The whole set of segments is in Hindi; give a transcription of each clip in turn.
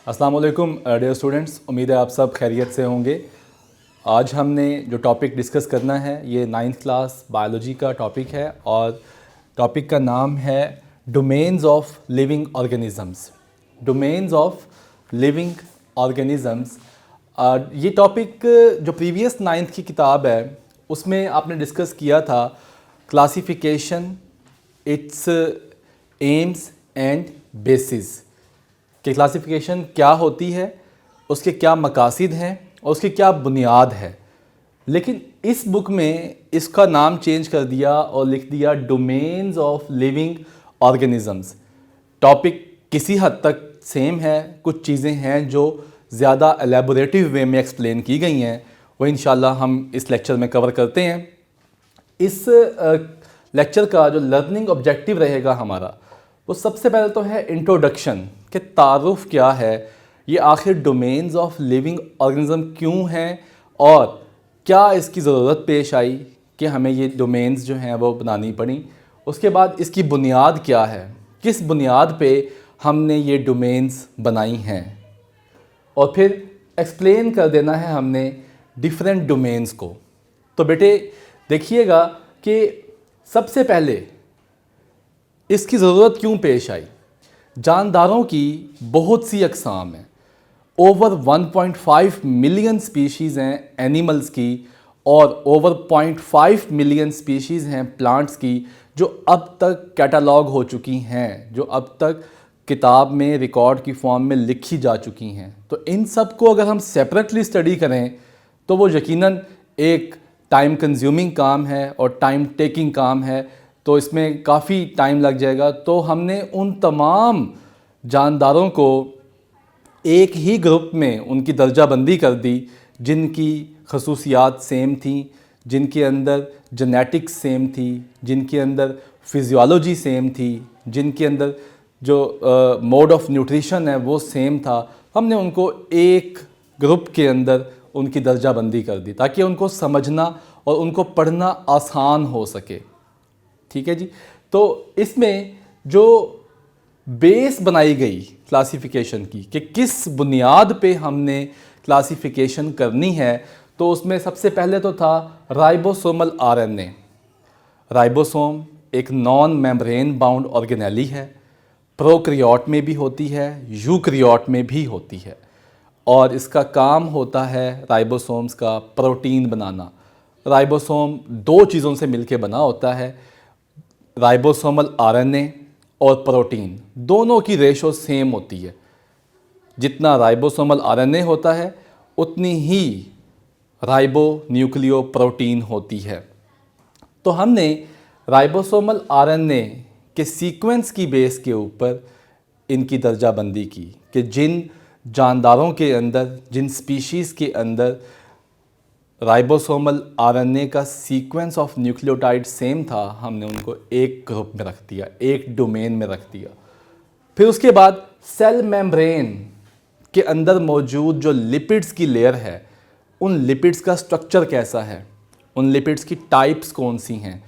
अस्सलाम वालेकुम डियर स्टूडेंट्स, उम्मीद है आप सब खैरियत से होंगे। आज हमने जो टॉपिक डिस्कस करना है ये 9th क्लास बायोलॉजी का टॉपिक है और टॉपिक का नाम है domains of living organisms. Domains of living organisms. ये टॉपिक जो प्रीवियस 9th की किताब है उसमें आपने डिस्कस किया था classification, it's AIIMS and bases कि क्लासिफिकेशन क्या होती है, उसके क्या मकासिद हैं और उसकी क्या बुनियाद है। लेकिन इस बुक में इसका नाम चेंज कर दिया और लिख दिया domains of living organisms. Topic किसी हद तक सेम है, कुछ चीज़ें हैं जो ज़्यादा एलेबोरेटिव वे में एक्सप्लेन की गई हैं, वो इंशाल्लाह हम इस लेक्चर में कवर करते हैं। इस लेक्चर का जो लर्निंग ऑब्जेक्टिव रहेगा हमारा, वो सबसे पहले तो है इंट्रोडक्शन कि तारुफ क्या है, ये आखिर डोमेन्स ऑफ लिविंग ऑर्गेनिज़म क्यों हैं और क्या इसकी ज़रूरत पेश आई कि हमें ये डोमेन्स जो हैं वो बनानी पड़ी। उसके बाद इसकी बुनियाद क्या है, किस बुनियाद पे हमने ये डोमेन्स बनाई हैं, और फिर एक्सप्लेन कर देना है हमने डिफरेंट डोमेन्स को। तो बेटे देखिएगा कि सबसे पहले इसकी ज़रूरत क्यों पेश आई। जानदारों की बहुत सी अक़साम हैं, ओवर 1.5 मिलियन स्पीशीज़ हैं एनिमल्स की और ओवर 0.5 मिलियन स्पीशीज़ हैं प्लांट्स की जो अब तक कैटलॉग हो चुकी हैं, जो अब तक किताब में रिकॉर्ड की फॉर्म में लिखी जा चुकी हैं। तो इन सब को अगर हम सेपरेटली स्टडी करें तो वो यकीनन एक टाइम कंज्यूमिंग काम है और टाइम टेकिंग काम है, तो इसमें काफ़ी टाइम लग जाएगा। तो हमने उन तमाम जानदारों को एक ही ग्रुप में उनकी दर्जाबंदी कर दी जिनकी खसूसियात सेम थी, जिनके अंदर जेनेटिक्स सेम थी, जिनके अंदर फिजियोलॉजी सेम थी, जिनके अंदर जो मोड ऑफ न्यूट्रिशन है वो सेम था। हमने उनको एक ग्रुप के अंदर उनकी दर्जाबंदी कर दी ताकि उनको समझना और उनको पढ़ना आसान हो सके। ठीक है जी। तो इसमें जो बेस बनाई गई क्लासिफिकेशन की कि किस बुनियाद पे हमने क्लासिफिकेशन करनी है, तो उसमें सबसे पहले तो था राइबोसोमल आरएनए। राइबोसोम एक नॉन मेम्ब्रेन बाउंड ऑर्गेनेली है, प्रोकैरियोट में भी होती है, यूकैरियोट में भी होती है, और इसका काम होता है राइबोसोम्स का प्रोटीन बनाना। राइबोसोम दो चीज़ों से मिलकर बना होता है, राइबोसोमल आरएनए और प्रोटीन दोनों की रेशो सेम होती है। जितना राइबोसोमल आरएनए होता है उतनी ही राइबो न्यूक्लियो प्रोटीन होती है। तो हमने राइबोसोमल आरएनए के सीक्वेंस की बेस के ऊपर इनकी दर्जाबंदी की कि जिन जानदारों के अंदर, जिन स्पीशीज़ के अंदर राइबोसोमल आरएनए का सीक्वेंस ऑफ न्यूक्लियोटाइड सेम था, हमने उनको एक ग्रुप में रख दिया, एक डोमेन में रख दिया। फिर उसके बाद सेल मेम्ब्रेन के अंदर मौजूद जो लिपिड्स की लेयर है, उन लिपिड्स का स्ट्रक्चर कैसा है, उन लिपिड्स की टाइप्स कौन सी हैं,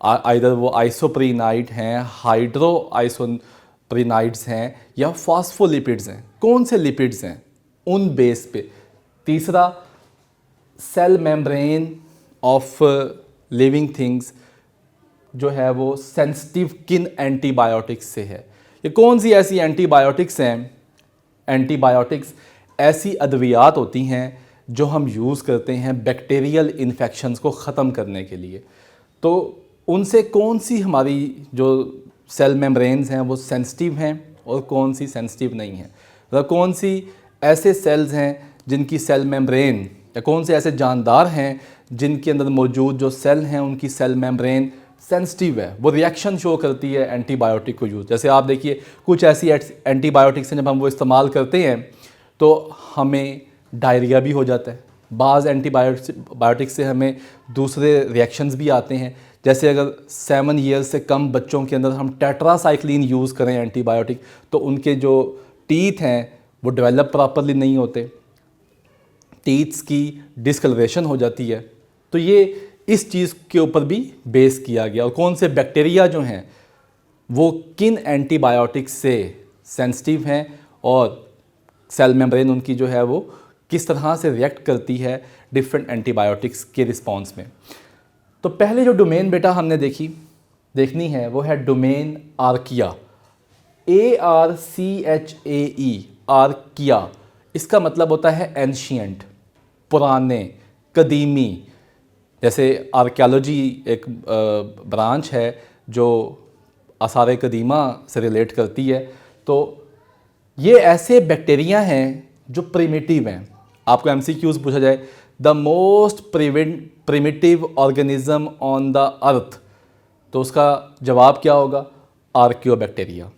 आइदर वो आइसोप्रीनाइड हैं, हाइड्रो आइसोप्रीनाइड्स हैं या फॉस्फोलिपिड्स हैं, कौन से लिपिड्स हैं, उन बेस पे। तीसरा cell membrane of living things जो है वो सेंसिटिव किन एंटीबायोटिक्स से है। ये कौन सी ऐसी एंटीबायोटिक्स हैं? एंटीबायोटिक्स ऐसी अद्वियात होती हैं जो हम यूज़ करते हैं बैक्टीरियल इन्फेक्शंस को ख़त्म करने के लिए। तो उनसे कौन सी हमारी जो सेल मेम्ब्रेन्स हैं वो सेंसिटिव हैं और कौन सी सेंसिटिव नहीं हैं, मतलब कौन सी ऐसे सेल्स हैं जिनकी सेल मेम्ब्रेन, या कौन से ऐसे जानदार हैं जिनके अंदर मौजूद जो सेल हैं उनकी सेल मेम्ब्रेन सेंसिटिव है, वो रिएक्शन शो करती है एंटीबायोटिक को यूज़। जैसे आप देखिए कुछ ऐसी एंटीबायोटिक्स हैं जब हम वो इस्तेमाल करते हैं तो हमें डायरिया भी हो जाता है। बाज़ एंटीबायोटिक्स से हमें दूसरे रिएक्शंस भी आते हैं। जैसे अगर 7 ईयर्स से कम बच्चों के अंदर हम टेट्रासाइक्लिन यूज़ करें एंटीबायोटिक, तो उनके जो टीथ हैं वो डेवलप प्रॉपरली नहीं होते, टीथ्स की डिस्कलरेशन हो जाती है। तो ये इस चीज़ के ऊपर भी बेस किया गया, और कौन से बैक्टीरिया जो हैं वो किन एंटीबायोटिक्स से सेंसिटिव हैं और सेल मेम्ब्रेन उनकी जो है वो किस तरह से रिएक्ट करती है डिफरेंट एंटीबायोटिक्स के रिस्पॉन्स में। तो पहले जो डोमेन बेटा हमने देखनी है वो है डोमेन आर्किया, ARCHAE, आर्किया। इसका मतलब होता है एंशियंट, पुराने, कदीमी। जैसे आर्कियोलॉजी एक ब्रांच है जो आसार कदीमा से रिलेट करती है। तो ये ऐसे बैक्टीरिया हैं जो प्रिमिटिव हैं। आपको MCQs पूछा जाए the most primitive organism on the earth, तो उसका जवाब क्या होगा? आर्कियोबैक्टीरिया।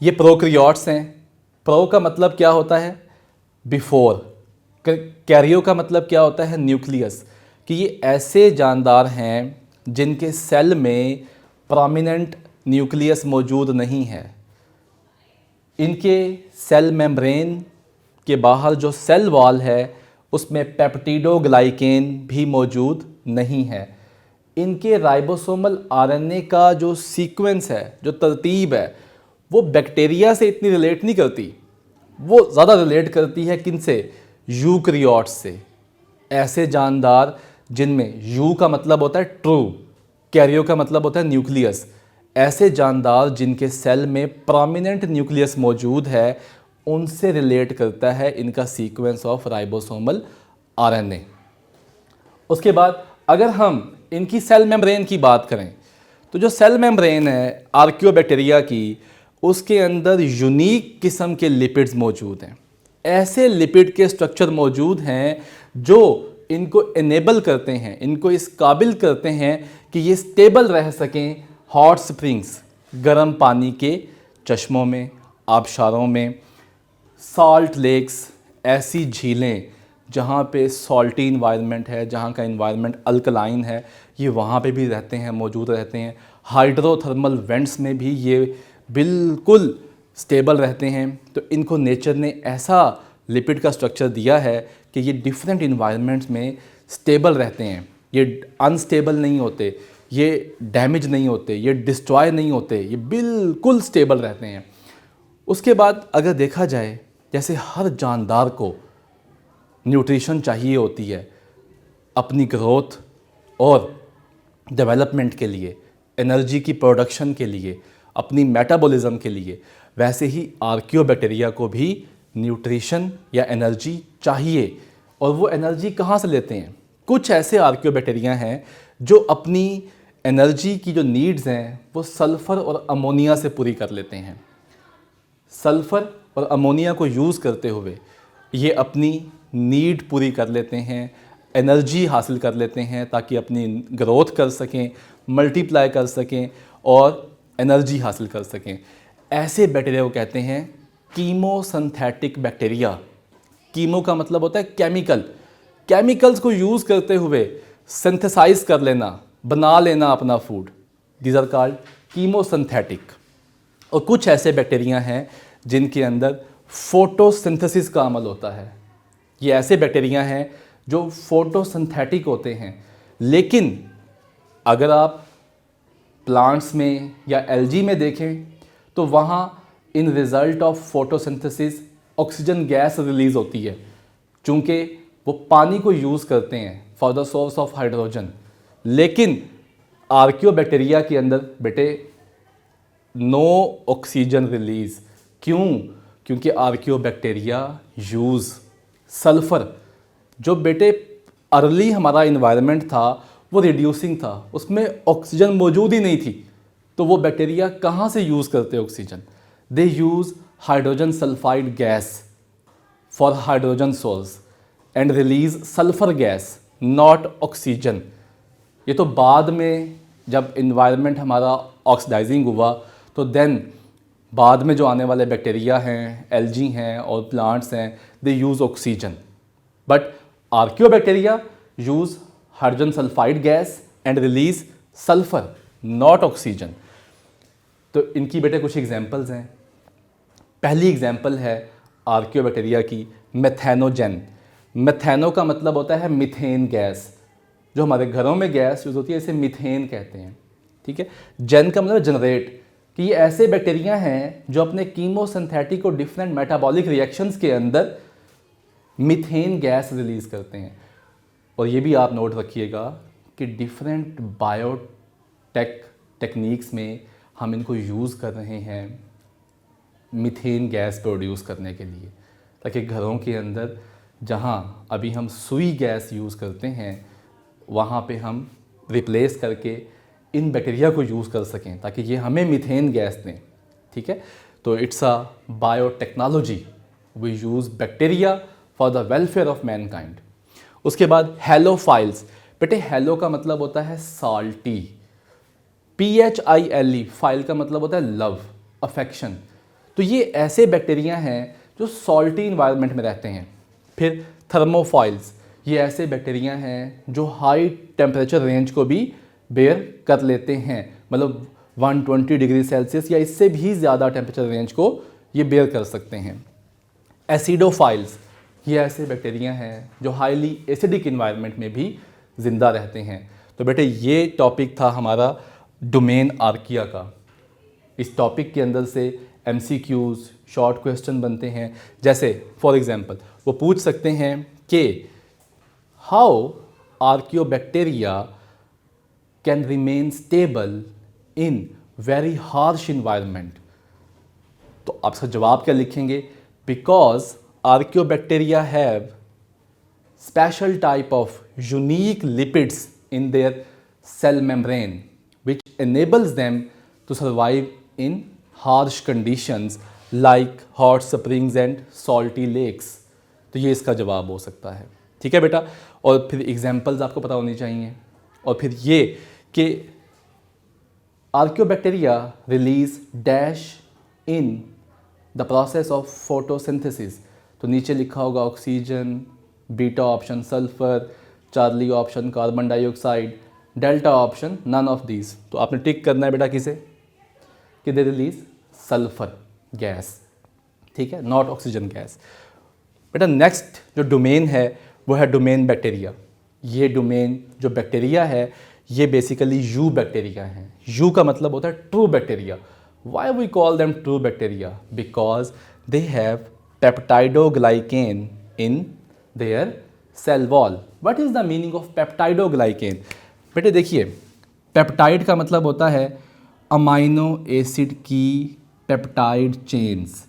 ये प्रोकैरियोट्स हैं। प्रो का मतलब क्या होता है? बिफोर। कैरियो का मतलब क्या होता है? न्यूक्लियस। कि ये ऐसे जानदार हैं जिनके सेल में प्रोमिनेंट न्यूक्लियस मौजूद नहीं है। इनके सेल मेम्ब्रेन के बाहर जो सेल वॉल है उसमें पेप्टिडोग्लाइकेन भी मौजूद नहीं है। इनके राइबोसोमल RNA का जो सीक्वेंस है, जो तरतीब है, वो बैक्टीरिया से इतनी रिलेट नहीं करती। वो ज़्यादा रिलेट करती है किनसे? यूकैरियोट्स से। ऐसे जानदार जिनमें यू का मतलब होता है ट्रू, कैरियो का मतलब होता है न्यूक्लियस। ऐसे जानदार जिनके सेल में प्रोमिनेंट न्यूक्लियस मौजूद है, उनसे रिलेट करता है इनका सीक्वेंस ऑफ राइबोसोमल RNA। उसके बाद अगर हम इनकी सेल मेम्ब्रेन की बात करें तो जो सेल मेम्ब्रेन है आर्कियोबैक्टीरिया की, उसके अंदर यूनिक किस्म के लिपिड्स मौजूद हैं। ऐसे लिपिड के स्ट्रक्चर मौजूद हैं जो इनको इनेबल करते हैं, इनको इस काबिल करते हैं कि ये स्टेबल रह सकें हॉट स्प्रिंग्स, गर्म पानी के चश्मों में, आबशारों में, सॉल्ट लेक्स, ऐसी झीलें जहाँ पे सॉल्टी इन्वायरमेंट है, जहाँ का इन्वायरमेंट अल्कलाइन है, ये वहाँ पे भी रहते हैं, मौजूद रहते हैं। हाइड्रोथर्मल वेंट्स में भी ये बिल्कुल स्टेबल रहते हैं। तो इनको नेचर ने ऐसा लिपिड का स्ट्रक्चर दिया है कि ये डिफरेंट इन्वायरमेंट्स में स्टेबल रहते हैं। ये अनस्टेबल नहीं होते, ये डैमेज नहीं होते, ये डिस्ट्रॉय नहीं होते, ये बिल्कुल स्टेबल रहते हैं। उसके बाद अगर देखा जाए, जैसे हर जानदार को न्यूट्रिशन चाहिए होती है अपनी ग्रोथ और डेवलपमेंट के लिए, एनर्जी की प्रोडक्शन के लिए, अपनी मेटाबॉलिज्म के लिए, वैसे ही आर्कियोबैक्टीरिया को भी न्यूट्रिशन या एनर्जी चाहिए। और वो एनर्जी कहाँ से लेते हैं? कुछ ऐसे आर्कियोबैक्टीरिया हैं जो अपनी एनर्जी की जो नीड्स हैं वो सल्फ़र और अमोनिया से पूरी कर लेते हैं। सल्फ़र और अमोनिया को यूज़ करते हुए ये अपनी नीड पूरी कर लेते हैं, एनर्जी हासिल कर लेते हैं ताकि अपनी ग्रोथ कर सकें, मल्टीप्लाई कर सकें और एनर्जी हासिल कर सकें। ऐसे बैक्टीरिया को कहते हैं कीमोसिंथेटिक बैक्टीरिया। कीमो का मतलब होता है केमिकल। केमिकल्स को यूज़ करते हुए सिंथेसाइज कर लेना, बना लेना अपना food, these are called chemosynthetic. और कुछ ऐसे बैक्टीरिया हैं जिनके अंदर फोटोसिंथेसिस का अमल होता है। ये ऐसे बैक्टीरिया हैं जो फोटोसिंथेटिक होते हैं। लेकिन अगर आप प्लांट्स में या एल्गी में देखें तो वहाँ in result of photosynthesis oxygen gas release होती है, चूँकि वो पानी को यूज़ करते हैं for the source of hydrogen. लेकिन आर्कियोबैक्टीरिया के अंदर बेटे नो ऑक्सीजन रिलीज़। क्यों? क्योंकि आर्कियोबैक्टीरिया यूज़ सल्फ़र, जो बेटे अर्ली हमारा इन्वायरमेंट था वो रिड्यूसिंग था, उसमें ऑक्सीजन मौजूद ही नहीं थी। तो वो बैक्टीरिया कहाँ से यूज़ करते oxygen? They use hydrogen sulphide gas for hydrogen source and release sulphur gas, not oxygen. ये तो बाद में जब इन्वायरमेंट हमारा ऑक्सीडाइजिंग हुआ तो देन बाद में जो आने वाले बैक्टीरिया हैं, एल्गी हैं और प्लांट्स हैं, they use oxygen. But archaeobacteria use hydrogen sulphide gas and release sulphur, not oxygen. तो इनकी बेटे कुछ एग्जांपल्स हैं। पहली एग्जांपल है आर्कियोबैक्टीरिया की मेथेनोजेन। मेथेनो का मतलब होता है मीथेन गैस। जो हमारे घरों में गैस यूज़ होती है इसे मीथेन कहते हैं, ठीक है। जेन का मतलब जनरेट, कि ये ऐसे बैक्टीरिया हैं जो अपने कीमोसिंथेटिक और डिफरेंट मेटाबॉलिक रिएक्शंस के अंदर मीथेन गैस रिलीज करते हैं। और ये भी आप नोट रखिएगा कि डिफरेंट टेक्निक्स में हम इनको यूज़ कर रहे हैं मीथेन गैस प्रोड्यूस करने के लिए, ताकि घरों के अंदर जहाँ अभी हम सुई गैस यूज़ करते हैं वहाँ पे हम रिप्लेस करके इन बैक्टीरिया को यूज़ कर सकें ताकि ये हमें मीथेन गैस दें। ठीक है, तो it's a biotechnology, we use bacteria for the welfare of mankind. उसके बाद हैलोफाइल्स। बेटे हैलो का मतलब होता है साल्टी, PHILE, फाइल का मतलब होता है लव, अफेक्शन। तो ये ऐसे बैक्टीरिया हैं जो सॉल्टी इन्वायरमेंट में रहते हैं। फिर थर्मोफाइल्स, ये ऐसे बैक्टीरिया हैं जो हाई टेम्परेचर रेंज को भी बेयर कर लेते हैं, मतलब 120 डिग्री सेल्सियस या इससे भी ज़्यादा टेम्परेचर रेंज को ये बेयर कर सकते हैं। एसिडोफाइल्स, ये ऐसे बैक्टीरिया हैं जो हाईली एसिडिक इन्वायरमेंट में भी ज़िंदा रहते हैं। तो बेटे ये टॉपिक था हमारा डोमेन आर्किया का। इस टॉपिक के अंदर से MCQs, शॉर्ट क्वेश्चन बनते हैं। जैसे फॉर एग्जांपल वो पूछ सकते हैं कि how आर्कियोबैक्टीरिया can remain stable in very harsh environment. तो आप इसका जवाब क्या लिखेंगे? Because आर्कियोबैक्टीरिया have special type of unique lipids in their cell membrane which enables them to survive in harsh conditions like hot springs and salty lakes। तो ये इसका जवाब हो सकता है। ठीक है बेटा, और फिर एग्जांपल्स आपको पता होनी चाहिए। और फिर ये कि archaeobacteria release dash in the process of photosynthesis. तो नीचे लिखा होगा oxygen, beta option sulphur, Charlie option carbon dioxide, delta option none of these. तो आपने टिक करना है बेटा किसे, कि दे रिलीज सल्फर गैस। ठीक है, नॉट ऑक्सीजन गैस। बेटा नेक्स्ट जो डोमेन है वो है डोमेन बैक्टीरिया। ये डोमेन जो बैक्टीरिया है ये बेसिकली यू बैक्टीरिया हैं। यू का मतलब होता है true bacteria. Why we call them true bacteria? Because they have peptidoglycan in their cell wall. What is the meaning of peptidoglycan? बेटे देखिए, पेप्टाइड का मतलब होता है अमाइनो एसिड की पेप्टाइड चेन्स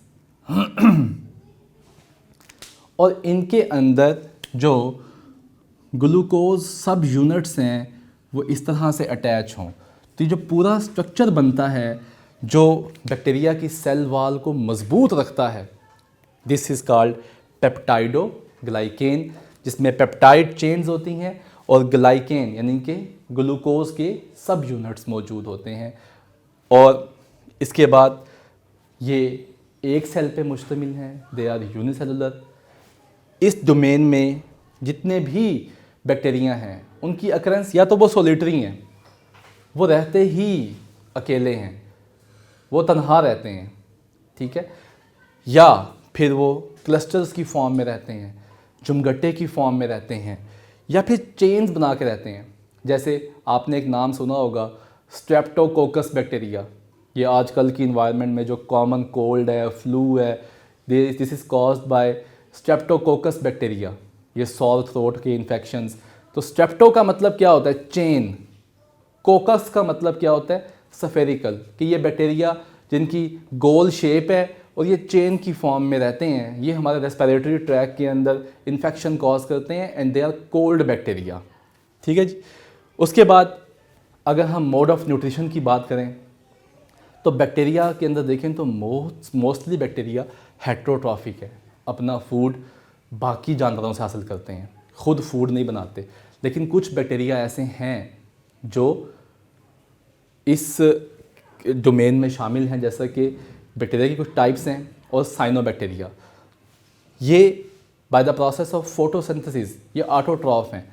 और इनके अंदर जो ग्लूकोज सब यूनिट्स हैं वो इस तरह से अटैच हों। तो ये जो पूरा स्ट्रक्चर बनता है जो बैक्टीरिया की सेल वॉल को मजबूत रखता है, दिस इज़ कॉल्ड पेप्टाइडोग्लाइकेन, जिसमें पेप्टाइड चेन्स होती हैं और ग्लाइकेन यानी कि ग्लूकोज के सब यूनिट्स मौजूद होते हैं। और इसके बाद ये एक सेल पे मुश्तमिल हैं, दे आर यूनिसेलुलर। इस डोमेन में जितने भी बैक्टीरिया हैं उनकी अकरेंस या तो वो सोलिटरी हैं, वो रहते ही अकेले हैं, वो तन्हा रहते हैं। ठीक है, या फिर वो क्लस्टर्स की फॉर्म में रहते हैं, जुमगट्टे की फॉर्म में रहते हैं, या फिर चेन्स बना के रहते हैं। जैसे आपने एक नाम सुना होगा स्ट्रेप्टोकोकस बैक्टीरिया। ये आजकल की इन्वायरमेंट में जो कॉमन कोल्ड है, फ्लू है, this is caused by streptococcus bacteria. ये सॉर थ्रोट के इन्फेक्शंस। तो स्ट्रेप्टो का मतलब क्या होता है? चेन। कोकस का मतलब क्या होता है? सफेरिकल, कि ये बैक्टीरिया जिनकी गोल शेप है और ये चेन की फॉर्म में रहते हैं, ये हमारे रेस्पिरेटरी ट्रैक के अंदर इन्फेक्शन कॉज करते हैं and they are called bacteria. ठीक है जी। उसके बाद अगर हम मोड ऑफ न्यूट्रिशन की बात करें तो बैक्टीरिया के अंदर देखें तो मोस्टली बैक्टीरिया हेट्रोट्रॉफिक है, अपना फूड बाकी जानवरों से हासिल करते हैं, खुद फूड नहीं बनाते। लेकिन कुछ बैक्टीरिया ऐसे हैं जो इस डोमेन में शामिल हैं, जैसा कि बैक्टीरिया की कुछ टाइप्स हैं और साइनोबैक्टीरिया। ये by the process of photosynthesis ये ऑटोट्रॉफ हैं,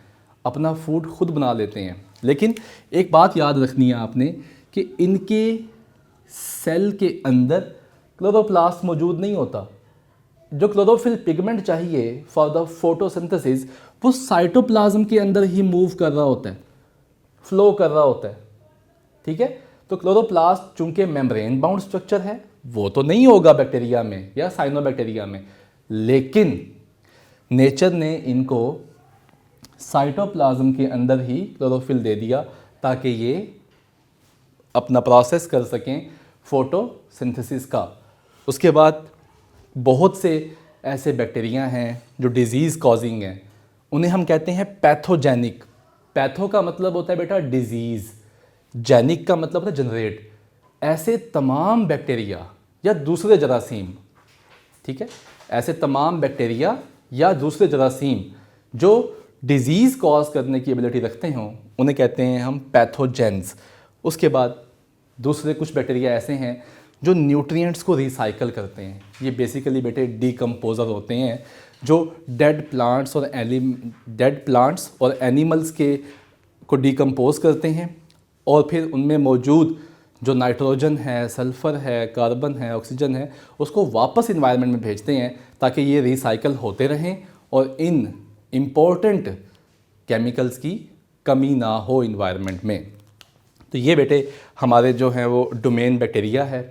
अपना फूड खुद बना लेते हैं। लेकिन एक बात याद रखनी है आपने कि इनके सेल के अंदर क्लोरोप्लास्ट मौजूद नहीं होता। जो क्लोरोफिल पिगमेंट चाहिए फॉर द फोटोसिंथेसिस वो साइटोप्लाज्म के अंदर ही मूव कर रहा होता है, फ्लो कर रहा होता है। ठीक है, तो क्लोरोप्लास्ट चूंकि मेम्ब्रेन बाउंड स्ट्रक्चर है वो तो नहीं होगा बैक्टीरिया में या साइनोबैक्टीरिया में, लेकिन नेचर ने इनको साइटोप्लाज्म के अंदर ही क्लोरोफिल दे दिया ताकि ये अपना प्रोसेस कर सकें फोटोसिंथेसिस का। उसके बाद बहुत से ऐसे बैक्टीरिया हैं जो डिजीज़ कॉजिंग हैं, उन्हें हम कहते हैं पैथोजेनिक। पैथो का मतलब होता है बेटा डिजीज़, जेनिक का मतलब होता है जनरेट। ऐसे तमाम बैक्टीरिया या दूसरे जरासीम, ठीक है, ऐसे तमाम बैक्टीरिया या दूसरे जरासीम जो डिजीज़ कॉज करने की एबिलिटी रखते हों उन्हें कहते हैं हम पैथोजेंस। उसके बाद दूसरे कुछ बैक्टीरिया ऐसे हैं जो न्यूट्रिएंट्स को रिसाइकल करते हैं। ये बेसिकली बेटे डीकम्पोज़र होते हैं जो डेड प्लांट्स और एनिमल्स के को डीकम्पोज करते हैं और फिर उनमें मौजूद जो नाइट्रोजन है, सल्फ़र है, कार्बन है, ऑक्सीजन है, उसको वापस इन्वायरमेंट में भेजते हैं ताकि ये रिसाइकल होते रहें और इन इम्पोर्टेंट केमिकल्स की कमी ना हो इन्वायरमेंट में। तो ये बेटे हमारे जो हैं वो डोमेन बैक्टीरिया है।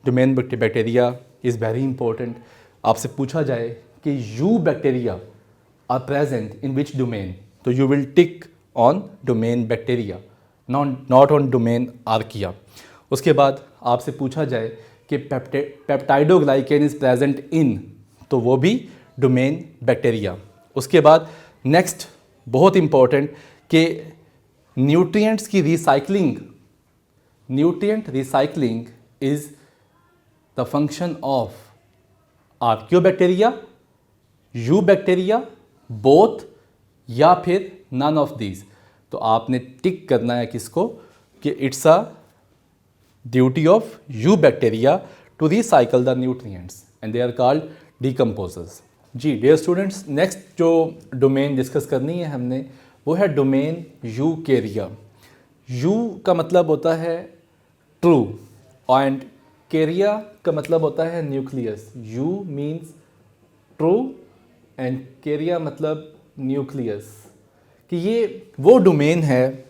Domain bacteria is very important. आपसे पूछा जाए कि you bacteria are present in which domain, तो you will tick on domain bacteria, not on domain archaea. उसके बाद आपसे पूछा जाए कि पेप्टाइडोग्लाइकेन इज़ प्रेजेंट इन, तो वो भी डोमेन बैक्टीरिया। उसके बाद नेक्स्ट बहुत इम्पॉर्टेंट कि न्यूट्रिएंट्स की recycling, nutrient recycling is the function of आर्कियोबैक्टीरिया, you bacteria, both या फिर नन ऑफ दीज। तो आपने टिक करना है किसको कि it's a duty of eubacteria to recycle the nutrients and they are called decomposers. जी डियर स्टूडेंट्स, नेक्स्ट जो डोमेन डिस्कस करनी है हमने वो है डोमेन यूकेरिया। यू का मतलब होता है ट्रू एंड कैरिया का मतलब होता है nucleus. Eu means true and karya मतलब न्यूक्लियस। कि ये वो डोमेन है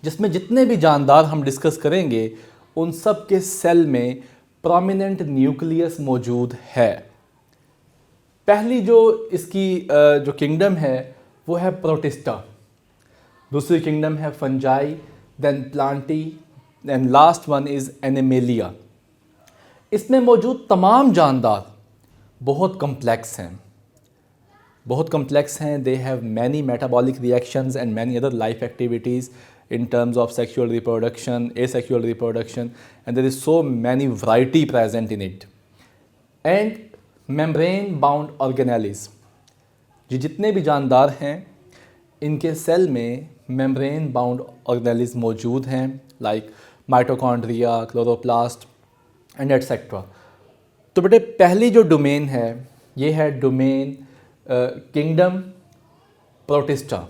जिसमें जितने भी जानदार हम डिस्कस करेंगे उन सब के सेल में प्रोमिनेंट न्यूक्लियस मौजूद है। पहली जो इसकी जो किंगडम है वो है प्रोटिस्टा, दूसरी किंगडम है fungi, then Plantae, then last one is Animalia. इसमें मौजूद तमाम जानदार बहुत कम्प्लेक्स हैं, बहुत कम्प्लेक्स हैं। They have many metabolic reactions and many other life activities in terms of sexual reproduction, asexual reproduction, and there is so many variety present in it. And membrane bound organelles, ये जितने भी जानदार हैं इनके सेल में membrane bound organelles मौजूद हैं, like mitochondria, chloroplast and etc. तो बेटे पहली जो डोमेन है ये है domain kingdom protista.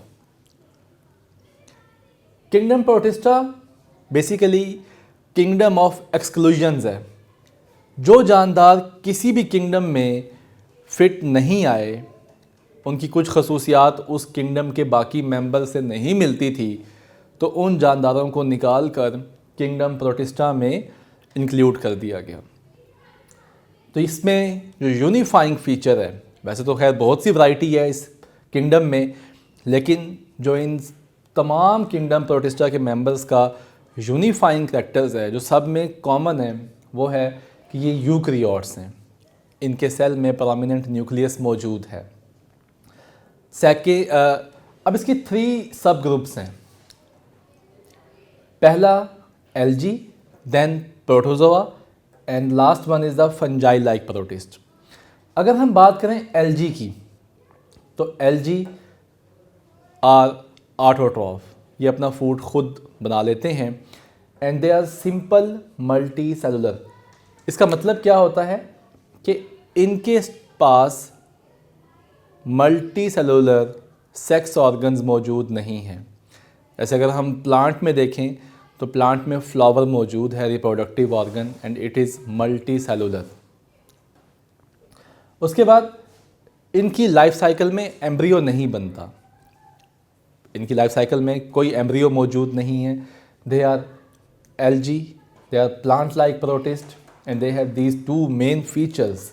Kingdom protista basically kingdom of exclusions है। जो जानदार किसी भी किंगडम में फिट नहीं आए, उनकी कुछ खसूसियात उस किंगडम के बाकी मेंबर से नहीं मिलती थी, तो उन जानदारों को निकाल कर किंगडम प्रोटिस्टा में इंक्लूड कर दिया गया। तो इसमें जो यूनिफाइंग फीचर है, वैसे तो खैर बहुत सी वैरायटी है इस किंगडम में, लेकिन जो इन तमाम किंगडम प्रोटिस्टा के मेंबर्स का यूनिफाइंग कैरेक्टर्स है, जो सब में कॉमन है, वो है कि ये यूकैरियोट्स हैं। इनके सेल में प्रोमिनेंट न्यूक्लियस मौजूद है। अब इसकी 3 सब ग्रुप्स हैं। पहला algae, then protozoa and last one is the fungi like protist. अगर हम बात करें एल्गी की, तो एल्गी आर ऑटोट्रॉफ, ये अपना फूड खुद बना लेते हैं and they are simple multicellular. इसका मतलब क्या होता है कि इनके पास मल्टी सेलुलर सेक्स ऑर्गन्स मौजूद नहीं हैं। ऐसे अगर हम प्लांट में देखें तो प्लांट में फ्लावर मौजूद है, reproductive organ, and it is multi cellular. उसके बाद इनकी लाइफ साइकिल में एम्ब्रियो नहीं बनता, इनकी लाइफ साइकिल में कोई एम्ब्रियो मौजूद नहीं है। They are algae they are plant like protist and they have these two main features.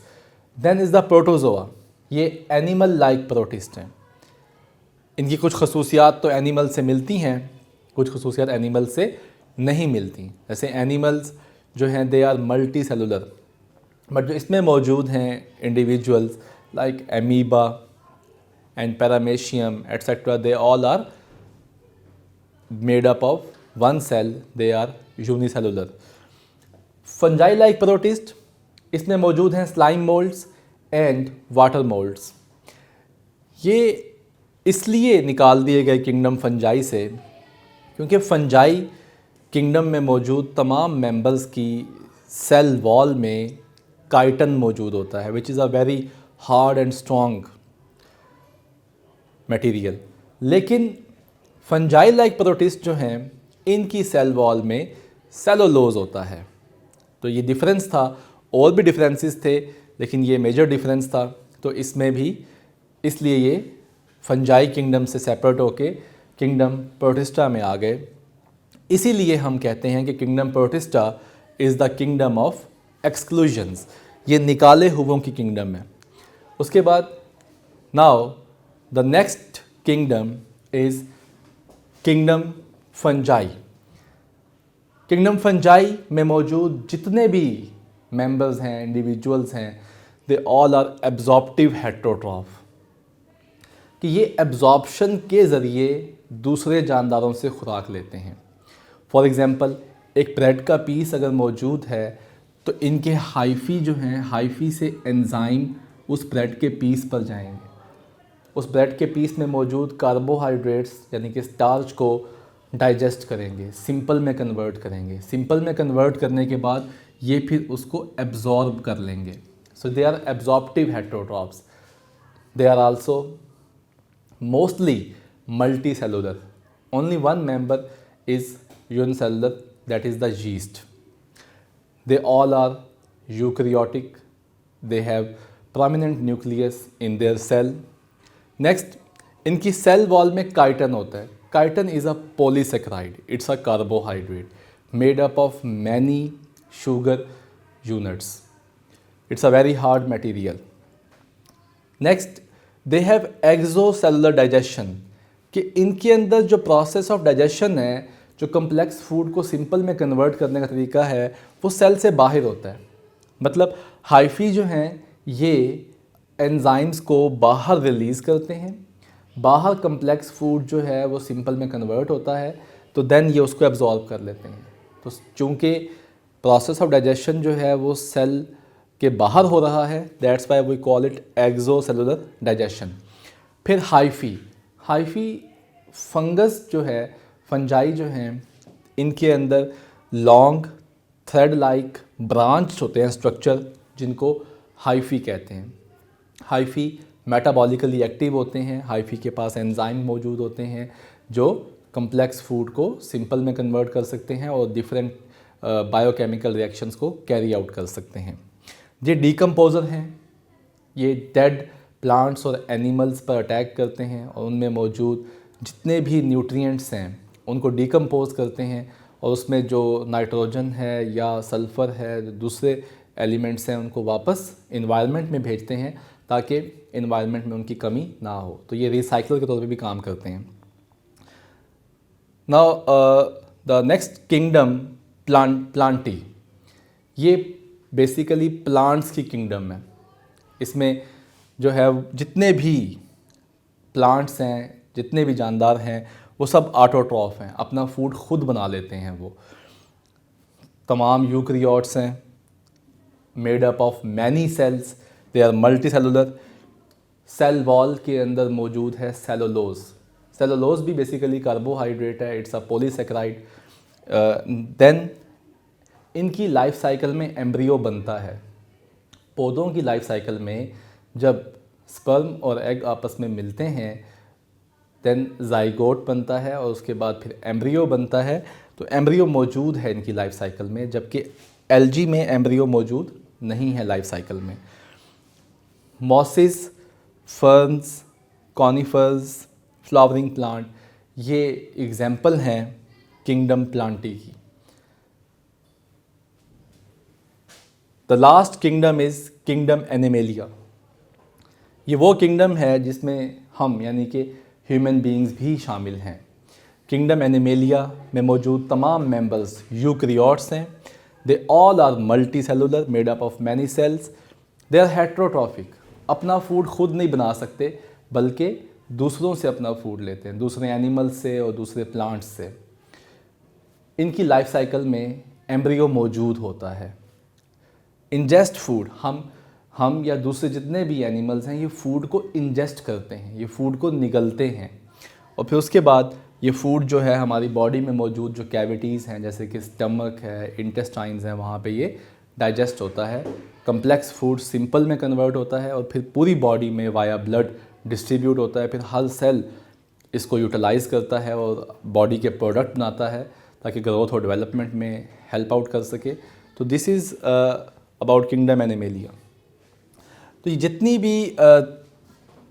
Then is the protozoa, ये animal like protist हैं. इनकी कुछ खसूसियात तो एनिमल से मिलती हैं, कुछ खसूसियात एनिमल से नहीं मिलती. जैसे एनिमल्स जो हैं they are multicellular, but जो इसमें मौजूद हैं individuals like amoeba and paramecium etcetera, they all are made up of one cell, they are unicellular. Fungi like protist, इसमें मौजूद हैं slime moulds and water moulds. ये इसलिए निकाल दिए गए किंगडम फंजाई से क्योंकि फंजाई किंगडम में मौजूद तमाम मेंबर्स की सेल वॉल में काइटन मौजूद होता है, which is a very hard and strong material. लेकिन फंजाई लाइक प्रोटिस्ट जो हैं इनकी सेल वॉल में सेलुलोज होता है. तो ये डिफरेंस था, और भी डिफरेंसेस थे लेकिन ये मेजर डिफरेंस था. तो इसमें भी इसलिए ये फंजाई किंगडम से सेपरेट होके किंगडम प्रोटिस्टा में आ गए. इसीलिए हम कहते हैं कि kingdom Protista is the kingdom of exclusions, ये निकाले हुओं की किंगडम है. उसके बाद now the next kingdom is kingdom fungi. Kingdom fungi में मौजूद जितने भी मेंबर्स हैं, इंडिविजुअल्स हैं, they all are absorptive heterotroph, कि ये एब्जॉर्प्शन के ज़रिए दूसरे जानदारों से खुराक लेते हैं. फॉर एग्ज़ाम्पल एक ब्रेड का पीस अगर मौजूद है तो इनके हाइफी जो हैं, हाइफी से एंजाइम उस ब्रेड के पीस पर जाएंगे, उस ब्रेड के पीस में मौजूद कार्बोहाइड्रेट्स यानी कि स्टार्च को डाइजेस्ट करेंगे, सिंपल में कन्वर्ट करेंगे. सिंपल में कन्वर्ट करने के बाद ये फिर उसको एब्जॉर्ब कर लेंगे. So they are absorptive heterotrophs. They are also mostly multicellular. Only one member is unicellular, that is the yeast. They all are eukaryotic. They have prominent nucleus in their cell. Next, इनकी सेल वॉल में काइटन होता है. Chiton is a polysaccharide. It's a carbohydrate made up of many sugar units. It's a very hard material. Next, they have exocellular digestion, कि इनके अंदर जो प्रोसेस ऑफ डाइजेशन है, जो कम्प्लेक्स फूड को सिंपल में कन्वर्ट करने का तरीका है, वो सेल से बाहर होता है. मतलब हाइफी जो हैं ये एंजाइम्स को बाहर रिलीज़ करते हैं, बाहर कम्प्लेक्स फूड जो है वो सिंपल में कन्वर्ट होता है, तो देन ये उसको एब्जॉर्ब कर लेते हैं. तो चूँकि प्रोसेस ऑफ डाइजेशन जो है वो सेल के बाहर हो रहा है, that's why we call it exocellular digestion. फिर हाइफी फंगस जो है, फंजाई जो हैं, इनके अंदर लॉन्ग थ्रेड लाइक ब्रांच होते हैं स्ट्रक्चर, जिनको हाइफी कहते हैं. हाइफी मेटाबॉलिकली एक्टिव होते हैं. हाइफी के पास एंजाइम मौजूद होते हैं जो कम्प्लेक्स फूड को सिंपल में कन्वर्ट कर सकते हैं और डिफरेंट बायोकेमिकल रिएक्शंस को कैरी आउट कर सकते हैं. ये डीकम्पोज़र हैं, ये डेड प्लांट्स और एनिमल्स पर अटैक करते हैं और उनमें मौजूद जितने भी न्यूट्रिएंट्स हैं उनको डीकम्पोज करते हैं और उसमें जो नाइट्रोजन है या सल्फ़र है, दूसरे एलिमेंट्स हैं, उनको वापस इन्वायरमेंट में भेजते हैं ताकि इन्वायरमेंट में उनकी कमी ना हो. तो ये रिसाइकल के तौर पे भी काम करते हैं. Now the next kingdom Plantae, ये बेसिकली प्लांट्स की किंगडम है. इसमें जो है जितने भी प्लांट्स हैं, जितने भी जानदार हैं, वो सब ऑटोट्रॉफ हैं, अपना फूड खुद बना लेते हैं. वो तमाम यूकैरियोट्स हैं, made up of many cells, they are multicellular. Cell wall के अंदर मौजूद है सेलुलोज. सेलुलोज भी बेसिकली कार्बोहाइड्रेट है, इट्स अ पॉलीसेकेराइड. देन इनकी लाइफ साइकिल में एम्ब्रियो बनता है. पौधों की लाइफ साइकिल में जब स्पर्म और एग आपस में मिलते हैं देन जाइगोट बनता है और उसके बाद फिर एम्ब्रियो बनता है. तो एम्ब्रियो मौजूद है इनकी लाइफ साइकिल में, जबकि एल्गी में एम्ब्रियो मौजूद नहीं है लाइफ साइकिल में. Mosses, ferns, conifers, flowering plant, ये एग्जाम्पल हैं किंगडम प्लांटी की. The last kingdom is kingdom animalia. ये वो किंगडम है जिसमें हम यानी कि ह्यूमन बीइंग्स भी शामिल हैं। किंगडम एनिमेलिया में मौजूद तमाम मेंबर्स यूकैरियोट्स हैं। They all are multicellular made up of many cells. They are heterotrophic, अपना फूड खुद नहीं बना सकते बल्कि दूसरों से अपना फूड लेते हैं, दूसरे एनिमल्स से और दूसरे प्लांट्स से। इनकी लाइफ साइकिल में एम्ब्रियो मौजूद होता है। इंजेस्ट फूड, हम या दूसरे जितने भी एनिमल्स हैं ये फूड को इंजेस्ट करते हैं, ये फूड को निगलते हैं और फिर उसके बाद ये फूड जो है हमारी बॉडी में मौजूद जो कैविटीज़ हैं जैसे कि स्टमक है, इंटेस्टाइन्स हैं, वहाँ पे ये डाइजेस्ट होता है। कम्प्लेक्स फूड सिंपल में कन्वर्ट होता है और फिर पूरी बॉडी में वाया ब्लड डिस्ट्रीब्यूट होता है। फिर हर सेल इसको यूटिलाइज़ करता है और बॉडी के प्रोडक्ट बनाता है ताकि ग्रोथ और डेवलपमेंट में हेल्प आउट कर सके। तो this is about kingdom animalia. तो ये जितनी भी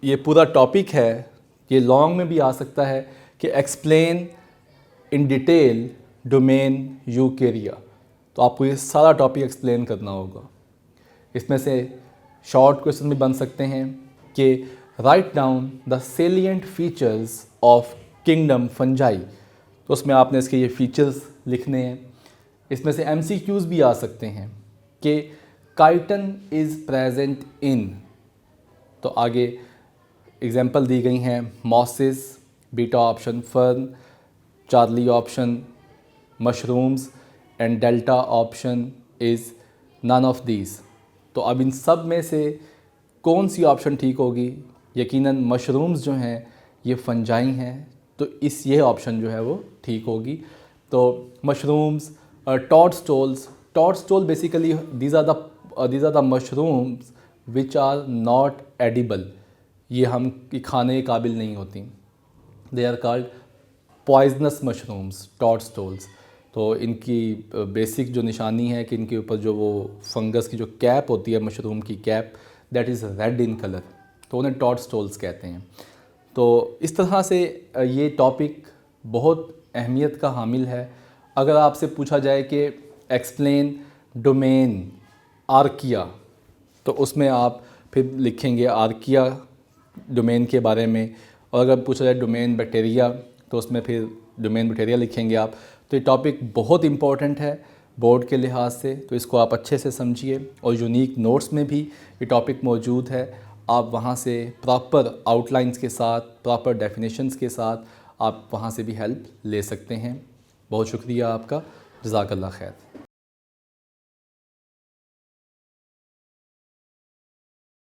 ये पूरा टॉपिक है ये लॉन्ग में भी आ सकता है कि explain in detail domain Eukarya. तो आपको ये सारा टॉपिक एक्सप्लेन करना होगा। इसमें से शॉर्ट क्वेश्चन भी बन सकते हैं कि write down the salient features of kingdom fungi. तो उसमें आपने इसके ये फीचर्स लिखने हैं। इसमें से MCQs भी आ सकते हैं कि काइटन इज़ प्रेजेंट इन। तो आगे एग्जांपल दी गई हैं mosses, beta option fern, Charlie option mushrooms and delta option is none of these. तो अब इन सब में से कौन सी ऑप्शन ठीक होगी? यकीनन मशरूम्स जो हैं ये फंजाई हैं तो ये ऑप्शन जो है वो ठीक होगी। तो mushrooms, toadstool basically these are the mushrooms which are not edible। ये हम खाने के काबिल नहीं होती। They are called poisonous mushrooms, toadstools. तो इनकी बेसिक जो निशानी है कि इनके ऊपर जो वो फंगस की जो कैप होती है, मशरूम की cap, that is red in colour, तो उन्हें टॉडस्टोल्स कहते हैं। तो इस तरह से ये टॉपिक बहुत अहमियत का हामिल है। अगर आपसे पूछा जाए कि एक्सप्लेन डोमेन आर्किया, तो उसमें आप फिर लिखेंगे आर्किया डोमेन के बारे में। और अगर पूछा जाए डोमेन बैक्टीरिया तो उसमें फिर डोमेन बैक्टीरिया लिखेंगे आप। तो ये टॉपिक बहुत इम्पॉर्टेंट है बोर्ड के लिहाज से, तो इसको आप अच्छे से समझिए। और यूनिक नोट्स में भी ये टॉपिक मौजूद है, आप वहाँ से प्रॉपर आउटलाइंस के साथ, प्रॉपर डेफिनेशंस के साथ आप वहाँ से भी हेल्प ले सकते हैं। बहुत शुक्रिया आपका, जज़ाकल्लाह खैर।